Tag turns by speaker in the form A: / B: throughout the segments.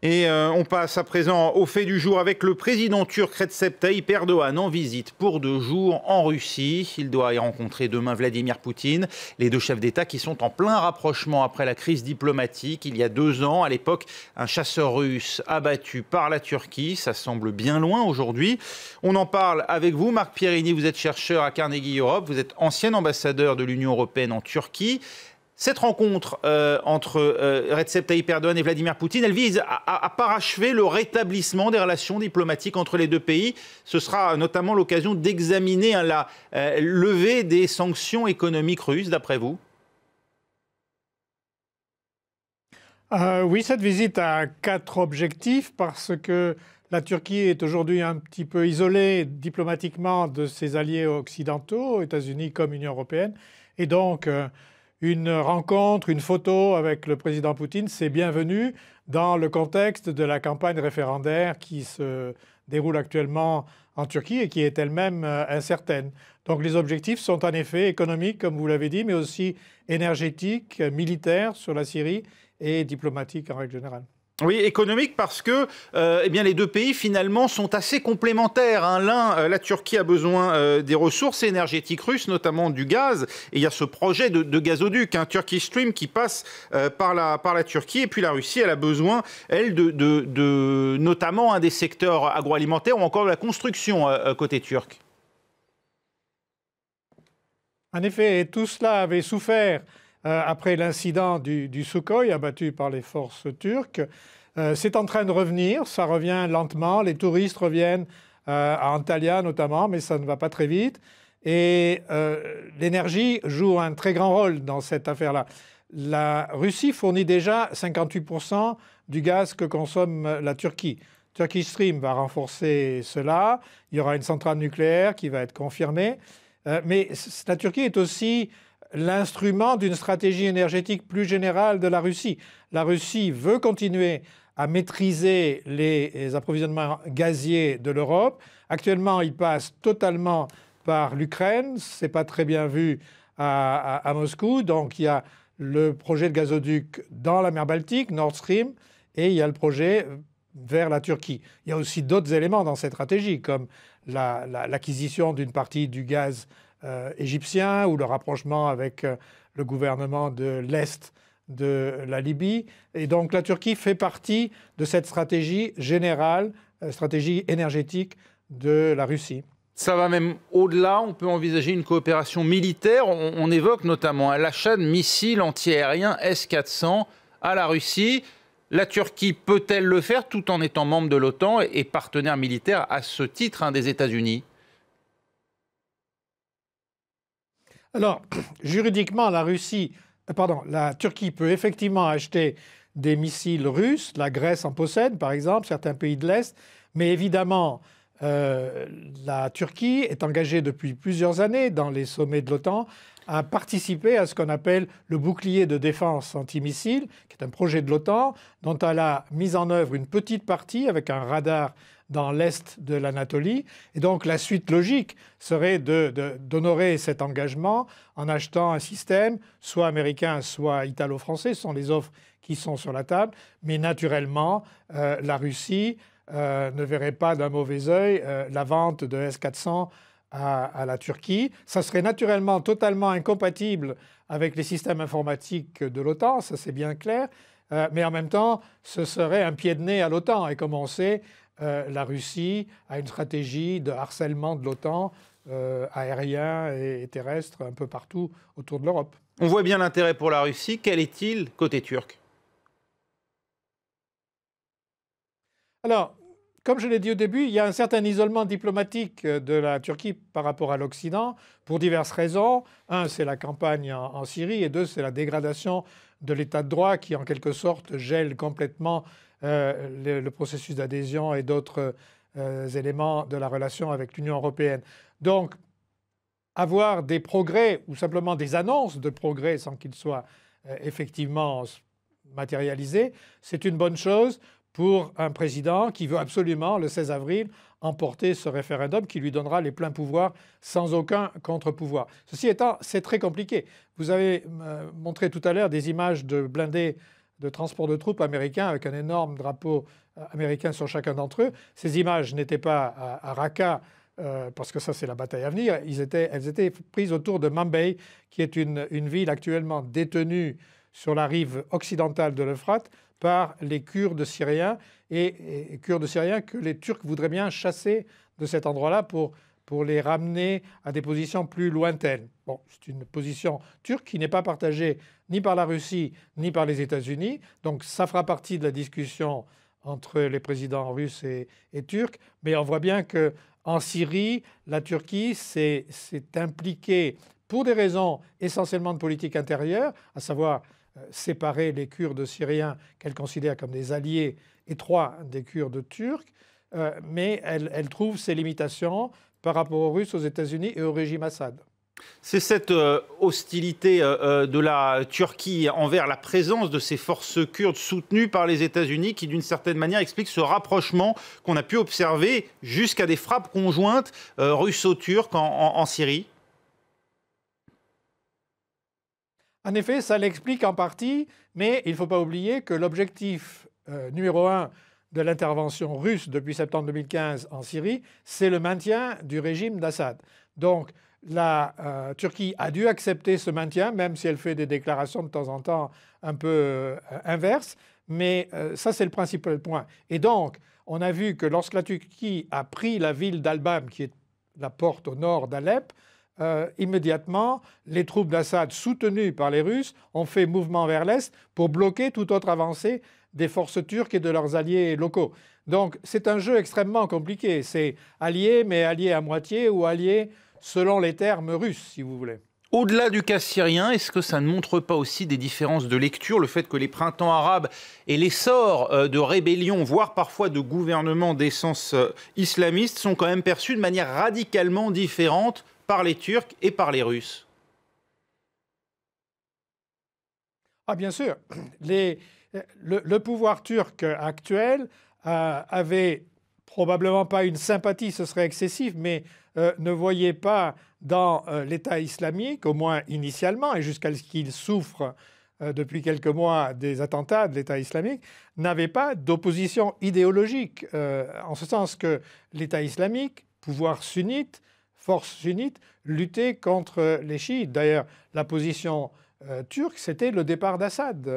A: Et on passe à présent au fait du jour avec le président turc Recep Tayyip Erdoğan en visite pour 2 jours en Russie. Il doit y rencontrer demain Vladimir Poutine, les 2 chefs d'État qui sont en plein rapprochement après la crise diplomatique. Il y a 2 ans, à l'époque, un chasseur russe abattu par la Turquie. Ça semble bien loin aujourd'hui. On en parle avec vous, Marc Pierini. Vous êtes chercheur à Carnegie Europe. Vous êtes ancien ambassadeur de l'Union européenne en Turquie. Cette rencontre entre Recep Tayyip Erdoğan et Vladimir Poutine, elle vise à parachever le rétablissement des relations diplomatiques entre les 2 pays. Ce sera notamment l'occasion d'examiner la levée des sanctions économiques russes, d'après vous?
B: Oui, cette visite a 4 objectifs parce que la Turquie est aujourd'hui un petit peu isolée diplomatiquement de ses alliés occidentaux, États-Unis comme Union européenne. Et donc, une rencontre, une photo avec le président Poutine, c'est bienvenu dans le contexte de la campagne référendaire qui se déroule actuellement en Turquie et qui est elle-même incertaine. Donc les objectifs sont en effet économiques, comme vous l'avez dit, mais aussi énergétiques, militaires sur la Syrie et diplomatiques en règle générale.
A: Oui, économique parce que eh bien, les 2 pays finalement sont assez complémentaires. La Turquie a besoin des ressources énergétiques russes, notamment du gaz. Et il y a ce projet de gazoduc, Turkish Stream, qui passe par la Turquie. Et puis la Russie, elle a besoin, elle, de notamment des secteurs agroalimentaires ou encore de la construction côté turc.
B: En effet, tout cela avait souffert après l'incident du Sukhoi abattu par les forces turques. C'est en train de revenir, ça revient lentement, les touristes reviennent à Antalya notamment, mais ça ne va pas très vite. Et l'énergie joue un très grand rôle dans cette affaire-là. La Russie fournit déjà 58% du gaz que consomme la Turquie. Turkish Stream va renforcer cela, il y aura une centrale nucléaire qui va être confirmée. Mais la Turquie est aussi l'instrument d'une stratégie énergétique plus générale de la Russie. La Russie veut continuer à maîtriser les approvisionnements gaziers de l'Europe. Actuellement, il passe totalement par l'Ukraine. Ce n'est pas très bien vu à Moscou. Donc il y a le projet de gazoduc dans la mer Baltique, Nord Stream, et il y a le projet vers la Turquie. Il y a aussi d'autres éléments dans cette stratégie, comme l'acquisition d'une partie du gaz égyptien ou le rapprochement avec le gouvernement de l'Est de la Libye. Et donc la Turquie fait partie de cette stratégie générale, stratégie énergétique de la Russie.
A: Ça va même au-delà, on peut envisager une coopération militaire. On évoque notamment l'achat de missiles antiaériens S-400 à la Russie. La Turquie peut-elle le faire tout en étant membre de l'OTAN et partenaire militaire à ce titre des États-Unis?
B: Alors, juridiquement, la Turquie peut effectivement acheter des missiles russes. La Grèce en possède, par exemple, certains pays de l'Est. Mais évidemment, la Turquie est engagée depuis plusieurs années dans les sommets de l'OTAN à participer à ce qu'on appelle le bouclier de défense antimissile, qui est un projet de l'OTAN dont elle a mis en œuvre une petite partie avec un radar dans l'est de l'Anatolie. Et donc la suite logique serait d'honorer cet engagement en achetant un système soit américain, soit italo-français. Ce sont les offres qui sont sur la table. Mais naturellement, la Russie ne verrait pas d'un mauvais œil la vente de S-400 à la Turquie. Ça serait naturellement totalement incompatible avec les systèmes informatiques de l'OTAN, ça c'est bien clair. Mais en même temps, ce serait un pied de nez à l'OTAN. Et comme on sait, la Russie a une stratégie de harcèlement de l'OTAN aérien et terrestre un peu partout autour de l'Europe.
A: On voit bien l'intérêt pour la Russie. Quel est-il côté turc?
B: Alors, comme je l'ai dit au début, il y a un certain isolement diplomatique de la Turquie par rapport à l'Occident pour diverses raisons. Un, c'est la campagne en Syrie, et 2, c'est la dégradation de l'état de droit qui, en quelque sorte, gèle complètement le processus d'adhésion et d'autres éléments de la relation avec l'Union européenne. Donc, avoir des progrès ou simplement des annonces de progrès sans qu'ils soient effectivement matérialisés, c'est une bonne chose pour un président qui veut absolument, le 16 avril, emporter ce référendum qui lui donnera les pleins pouvoirs sans aucun contre-pouvoir. Ceci étant, c'est très compliqué. Vous avez montré tout à l'heure des images de blindés de transport de troupes américains avec un énorme drapeau américain sur chacun d'entre eux. Ces images n'étaient pas à Raqqa, parce que ça c'est la bataille à venir. Elles étaient prises autour de Manbij, qui est une ville actuellement détenue sur la rive occidentale de l'Euphrate par les Kurdes syriens, et Kurdes syriens que les Turcs voudraient bien chasser de cet endroit-là pour les ramener à des positions plus lointaines. Bon, c'est une position turque qui n'est pas partagée ni par la Russie ni par les États-Unis. Donc ça fera partie de la discussion entre les présidents russes et turcs. Mais on voit bien qu'en Syrie, la Turquie s'est impliquée pour des raisons essentiellement de politique intérieure, à savoir séparer les Kurdes syriens qu'elle considère comme des alliés étroits des Kurdes turcs. Mais elle trouve ses limitations par rapport aux Russes, aux États-Unis et au régime Assad.
A: C'est cette hostilité de la Turquie envers la présence de ces forces kurdes soutenues par les États-Unis qui, d'une certaine manière, explique ce rapprochement qu'on a pu observer jusqu'à des frappes conjointes russo-turques en Syrie.
B: En effet, ça l'explique en partie, mais il ne faut pas oublier que l'objectif numéro un de l'intervention russe depuis septembre 2015 en Syrie, c'est le maintien du régime d'Assad. Donc la Turquie a dû accepter ce maintien, même si elle fait des déclarations de temps en temps un peu inverses. Mais ça, c'est le principal point. Et donc, on a vu que lorsque la Turquie a pris la ville d'Al-Bab, qui est la porte au nord d'Alep, immédiatement, les troupes d'Assad, soutenues par les Russes, ont fait mouvement vers l'est pour bloquer toute autre avancée des forces turques et de leurs alliés locaux. Donc c'est un jeu extrêmement compliqué. C'est allié, mais allié à moitié ou allié selon les termes russes, si vous voulez.
A: Au-delà du cas syrien, est-ce que ça ne montre pas aussi des différences de lecture, le fait que les printemps arabes et l'essor de rébellions, voire parfois de gouvernements d'essence islamiste, sont quand même perçus de manière radicalement différente par les Turcs et par les Russes?
B: Ah bien sûr. Le pouvoir turc actuel avait probablement pas une sympathie, ce serait excessif, mais ne voyait pas dans l'État islamique, au moins initialement, et jusqu'à ce qu'il souffre depuis quelques mois des attentats de l'État islamique, n'avait pas d'opposition idéologique, en ce sens que l'État islamique, pouvoir sunnite, force sunnite, luttait contre les chiites. D'ailleurs, la position turque, c'était le départ d'Assad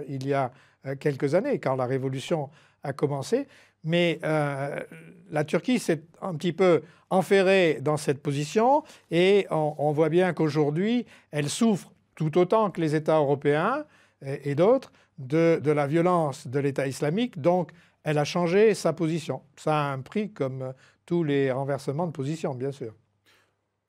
B: il y a quelques années, quand la révolution a commencé. Mais la Turquie s'est un petit peu enferrée dans cette position et on voit bien qu'aujourd'hui, elle souffre tout autant que les États européens et d'autres de la violence de l'État islamique. Donc, elle a changé sa position. Ça a un prix comme tous les renversements de position, bien sûr.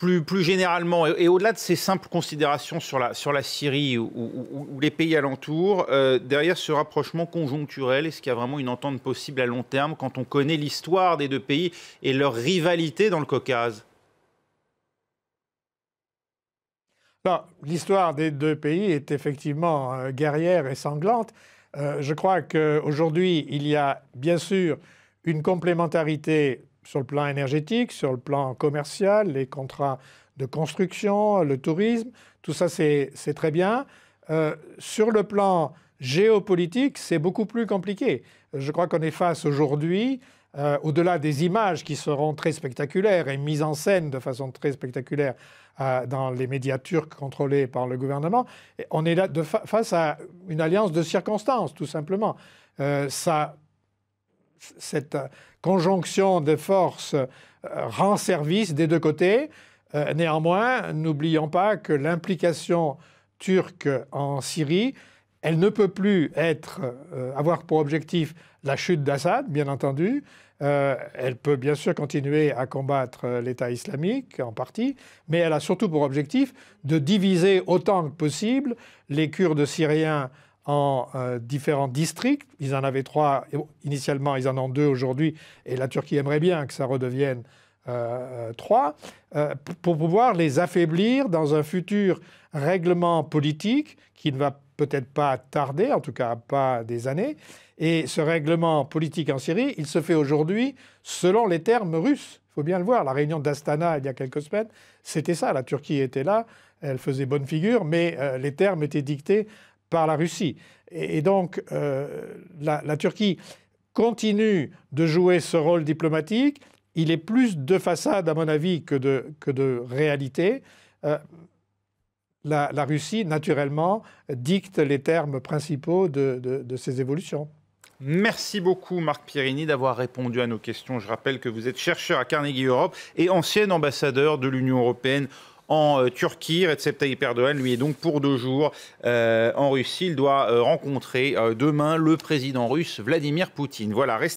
A: Plus généralement, et au-delà de ces simples considérations sur la Syrie ou les pays alentours, derrière ce rapprochement conjoncturel, est-ce qu'il y a vraiment une entente possible à long terme quand on connaît l'histoire des deux pays et leur rivalité dans le Caucase?
B: L'histoire des deux pays est effectivement guerrière et sanglante. Je crois qu'aujourd'hui, il y a bien sûr une complémentarité sur le plan énergétique, sur le plan commercial, les contrats de construction, le tourisme, tout ça c'est très bien. Sur le plan géopolitique, c'est beaucoup plus compliqué. Je crois qu'on est face aujourd'hui, au-delà des images qui seront très spectaculaires et mises en scène de façon très spectaculaire dans les médias turcs contrôlés par le gouvernement, on est là face à une alliance de circonstances, tout simplement. Cette conjonction de forces rend service des deux côtés. Néanmoins, n'oublions pas que l'implication turque en Syrie, elle ne peut plus avoir pour objectif la chute d'Assad, bien entendu. Elle peut bien sûr continuer à combattre l'État islamique en partie, mais elle a surtout pour objectif de diviser autant que possible les Kurdes syriens en différents districts. Ils en avaient 3 initialement, ils en ont 2 aujourd'hui, et la Turquie aimerait bien que ça redevienne 3, pour pouvoir les affaiblir dans un futur règlement politique qui ne va peut-être pas tarder, en tout cas pas des années. Et ce règlement politique en Syrie, il se fait aujourd'hui selon les termes russes. Il faut bien le voir, la réunion d'Astana il y a quelques semaines, c'était ça, la Turquie était là, elle faisait bonne figure, mais les termes étaient dictés par la Russie. Et donc, la Turquie continue de jouer ce rôle diplomatique. Il est plus de façade, à mon avis, que de réalité. La Russie, naturellement, dicte les termes principaux de ces évolutions.
A: Merci beaucoup Marc Pierini d'avoir répondu à nos questions. Je rappelle que vous êtes chercheur à Carnegie Europe et ancien ambassadeur de l'Union européenne en Turquie. Recep Tayyip Erdogan, lui, est donc pour 2 jours en Russie. Il doit rencontrer demain le président russe Vladimir Poutine. Voilà.